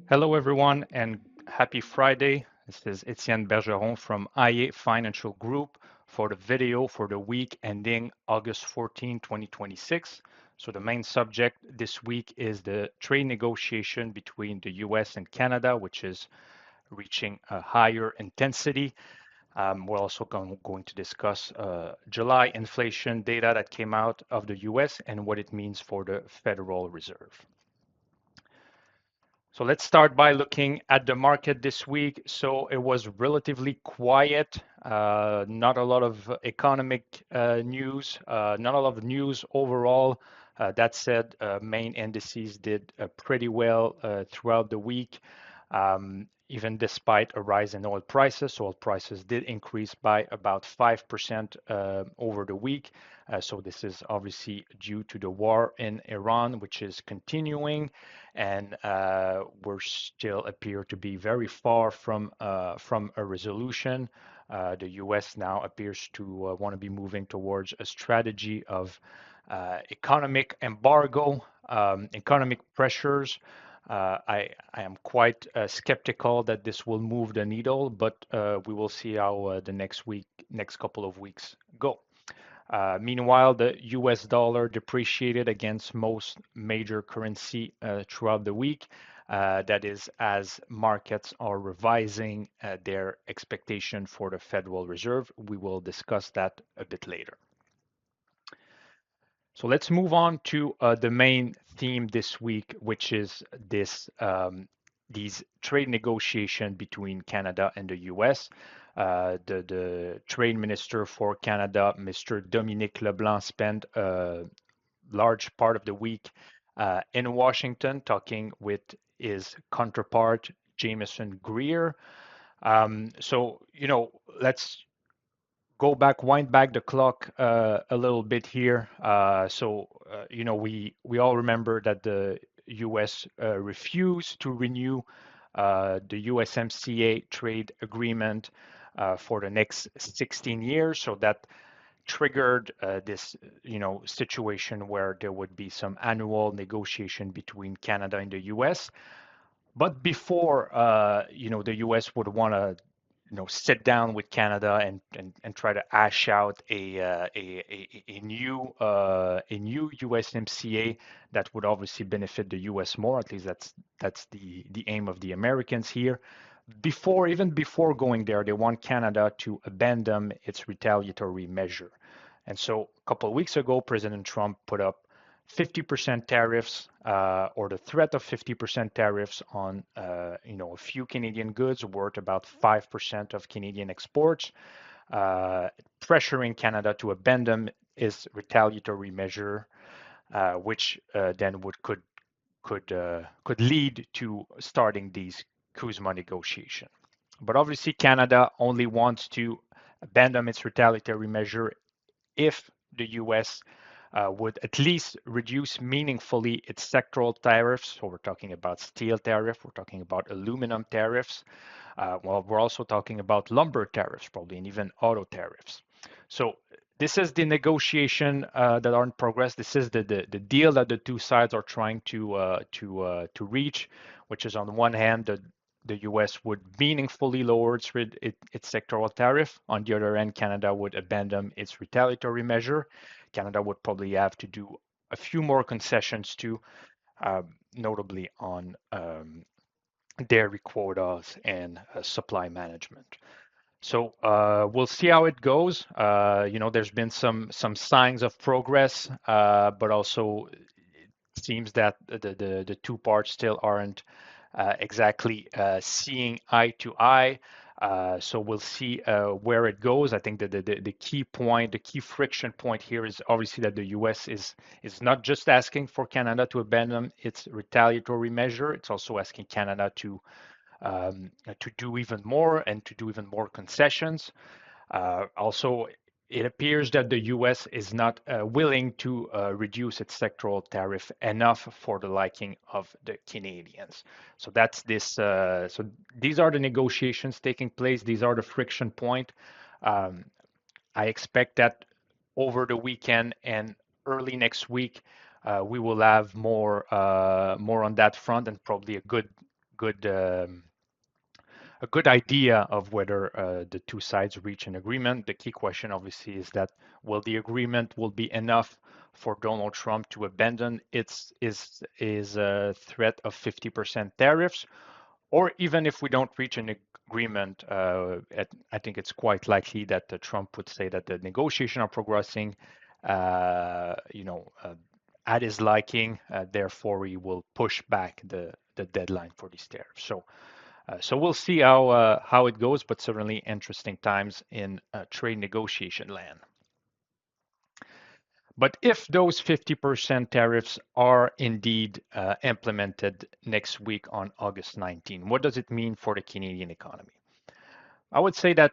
Hello, everyone, and happy Friday. This is Etienne Bergeron from IA Financial Group for the video for the week ending August 14, 2026. So, the main subject this week is the trade negotiation between the US and Canada, which is reaching a higher intensity. We're also going to discuss July inflation data that came out of the US and what it means for the Federal Reserve. So let's start by looking at the market this week. So it was relatively quiet, not a lot of economic news, not a lot of news overall. That said, main indices did pretty well throughout the week, even despite a rise in oil prices. Oil prices did increase by about 5% over the week. So this is obviously due to the war in Iran, which is continuing, and we still appear to be very far from a resolution. The U.S. now appears to want to be moving towards a strategy of economic embargo, economic pressures. I am quite skeptical that this will move the needle, but we will see how the next couple of weeks go. Meanwhile, the US dollar depreciated against most major currency throughout the week. That is as markets are revising their expectation for the Federal Reserve. We will discuss that a bit later. So let's move on to the main theme this week, which is these trade negotiation between Canada and the US. The trade minister for Canada, Mr. Dominic LeBlanc, spent a large part of the week in Washington talking with his counterpart, Jameson Greer. Let's wind back the clock a little bit here. We all remember that the U.S. Refused to renew the USMCA trade agreement for the next 16 years. So that triggered this, situation where there would be some annual negotiation between Canada and the U.S. But before, the U.S. would want to sit down with Canada and try to hash out a new USMCA that would obviously benefit the US more. At least that's the aim of the Americans here. Even before going there, they want Canada to abandon its retaliatory measure. And so a couple of weeks ago, President Trump put up 50% tariffs or the threat of 50% tariffs on a few Canadian goods worth about 5% of Canadian exports, pressuring Canada to abandon its retaliatory measure, which then could lead to starting these CUSMA negotiation. But obviously, Canada only wants to abandon its retaliatory measure if the U.S. Would at least reduce meaningfully its sectoral tariffs. So we're talking about steel tariff, we're talking about aluminum tariffs. We're also talking about lumber tariffs, probably, and even auto tariffs. So this is the negotiation that are in progress. This is the deal that the two sides are trying to reach, which is on the one hand the U.S. would meaningfully lower its sectoral tariff. On the other hand, Canada would abandon its retaliatory measure. Canada would probably have to do a few more concessions too, notably on dairy quotas and supply management. So we'll see how it goes. There's been some signs of progress, but also it seems that the two parts still aren't exactly seeing eye to eye. So we'll see where it goes. I think that the key point, the key friction point here is obviously that the U.S. is not just asking for Canada to abandon its retaliatory measure. It's also asking Canada to do even more and to do even more concessions. Also, it appears that the U.S. is not willing to reduce its sectoral tariff enough for the liking of the Canadians. So that's this. So these are the negotiations taking place. These are the friction point. I expect that over the weekend and early next week, we will have more on that front and probably good a good idea of whether the two sides reach an agreement. The key question, obviously, is that will the agreement will be enough for Donald Trump to abandon is a threat of 50% tariffs, or even if we don't reach an agreement, I think it's quite likely that Trump would say that the negotiations are progressing, at his liking. Therefore, he will push back the deadline for these tariffs. So we'll see how it goes, but certainly interesting times in trade negotiation land. But if those 50% tariffs are indeed implemented next week on August 19, what does it mean for the Canadian economy? I would say that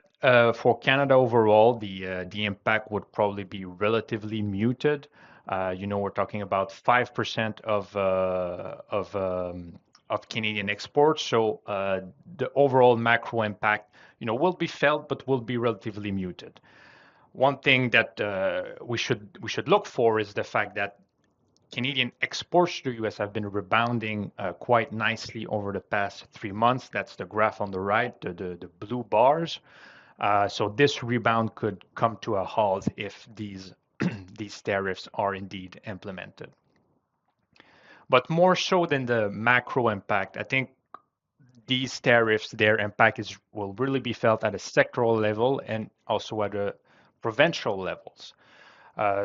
for Canada overall, the impact would probably be relatively muted. We're talking about 5% of Canadian exports, so the overall macro impact, will be felt, but will be relatively muted. One thing that we should look for is the fact that Canadian exports to the US have been rebounding quite nicely over the past 3 months. That's the graph on the right, the blue bars. So this rebound could come to a halt if these these tariffs are indeed implemented. But more so than the macro impact, I think these tariffs, their impact will really be felt at a sectoral level and also at a provincial levels.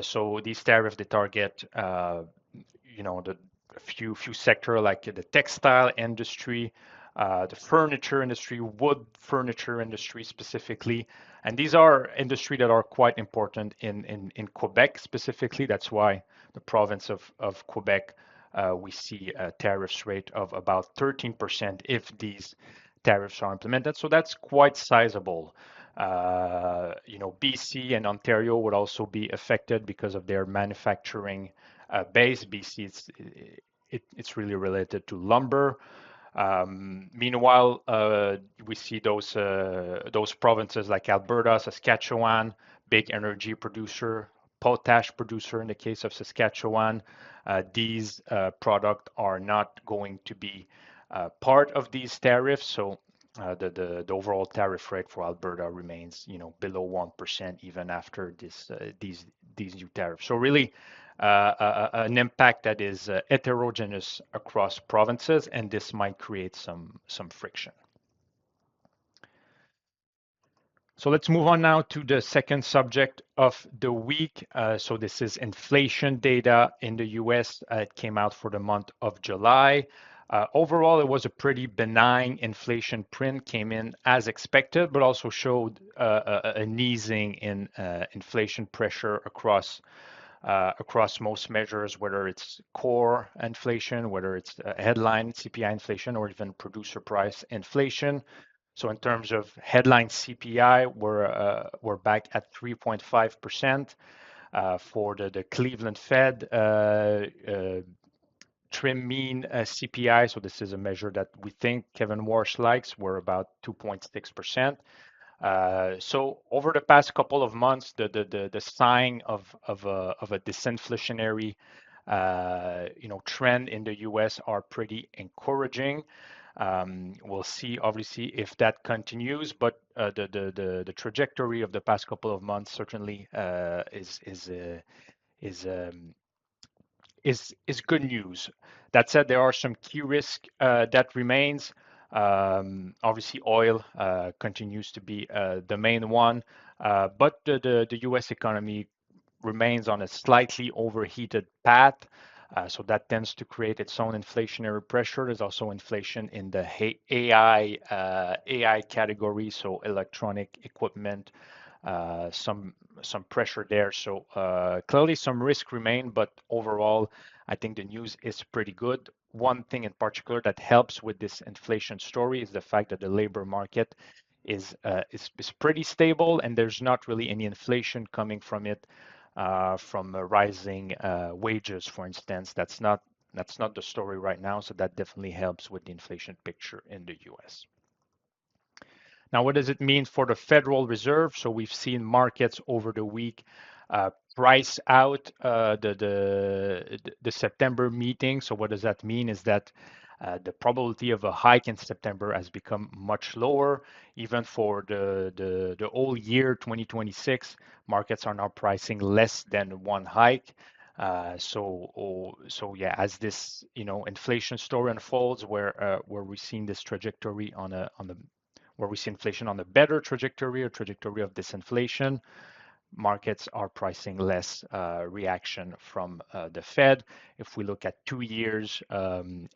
So these tariffs, they target the few sector like the textile industry, the furniture industry, wood furniture industry specifically, and these are industry that are quite important in Quebec specifically. That's why the province of Quebec, we see a tariffs rate of about 13% if these tariffs are implemented. So that's quite sizable. BC and Ontario would also be affected because of their manufacturing base. BC, it's really related to lumber. Meanwhile, we see those provinces like Alberta, Saskatchewan, big energy producer, potash producer in the case of Saskatchewan. These products are not going to be part of these tariffs. So the overall tariff rate for Alberta remains, below 1% even after these new tariffs. So really, an impact that is heterogeneous across provinces, and this might create some friction. So let's move on now to the second subject of the week. So this is inflation data in the US. It came out for the month of July. Overall, it was a pretty benign inflation print, came in as expected, but also showed an easing in inflation pressure across most measures, whether it's core inflation, whether it's headline CPI inflation, or even producer price inflation. So in terms of headline CPI, we're back at 3.5%. For the Cleveland Fed trim mean CPI, so this is a measure that we think Kevin Warsh likes, we're about 2.6%. So over the past couple of months, the sign of a disinflationary trend in the US are pretty encouraging. We'll see obviously if that continues, but the trajectory of the past couple of months certainly is good news. That said, there are some key risks that remains. Obviously, oil continues to be the main one, but the U.S. economy remains on a slightly overheated path. So that tends to create its own inflationary pressure. There's also inflation in the AI category, so electronic equipment, some pressure there. So clearly some risk remain, but overall, I think the news is pretty good. One thing in particular that helps with this inflation story is the fact that the labor market is pretty stable, and there's not really any inflation coming from it, from rising wages, for instance. That's not the story right now, so that definitely helps with the inflation picture in the US. Now, what does it mean for the Federal Reserve? So we've seen markets over the week price out the September meeting. So what does that mean is that the probability of a hike in September has become much lower. Even for the whole year 2026, markets are now pricing less than one hike. So yeah, as this inflation story unfolds, where we're seeing this trajectory on the where we see inflation on a better trajectory, a trajectory of disinflation, markets are pricing less reaction from the Fed. If we look at 2 years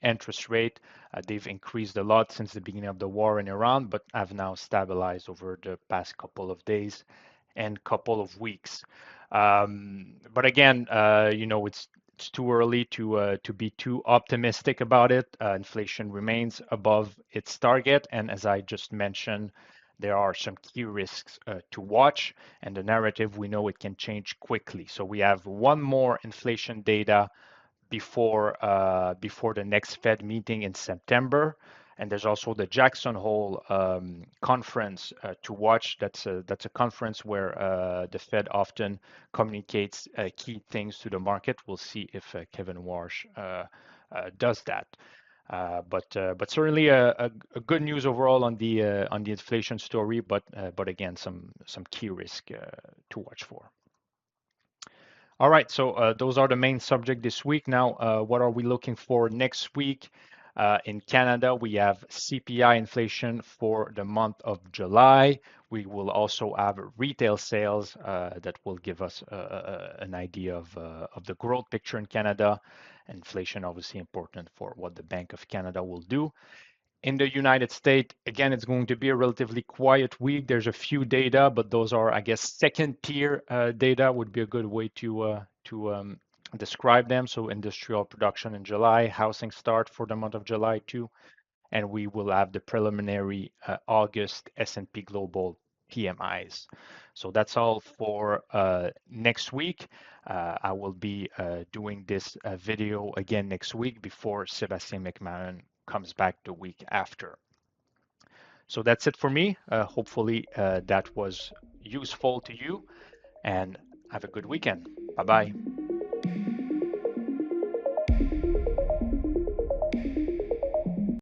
interest rate, they've increased a lot since the beginning of the war in Iran, but have now stabilized over the past couple of days and couple of weeks. But again, it's too early to be too optimistic about it. Inflation remains above its target, and as I just mentioned, there are some key risks to watch, and the narrative, we know it can change quickly. So we have one more inflation data before the next Fed meeting in September. And there's also the Jackson Hole conference to watch. That's a conference where the Fed often communicates key things to the market. We'll see if Kevin Warsh does that. But certainly a good news overall on the inflation story. But again, some key risk to watch for. All right, so those are the main subject this week. Now, what are we looking for next week? In Canada, we have CPI inflation for the month of July. We will also have retail sales that will give us an idea of the growth picture in Canada. Inflation obviously important for what the Bank of Canada will do. In the United States, again, it's going to be a relatively quiet week. There's a few data, but those are, I guess, second tier data would be a good way to describe them. So industrial production in July, housing start for the month of July too, and we will have the preliminary August S&P Global PMIs. So that's all for next week. I will be doing this video again next week before Sebastien McMahon comes back the week after. So that's it for me. Hopefully that was useful to you, and have a good weekend. Bye-bye.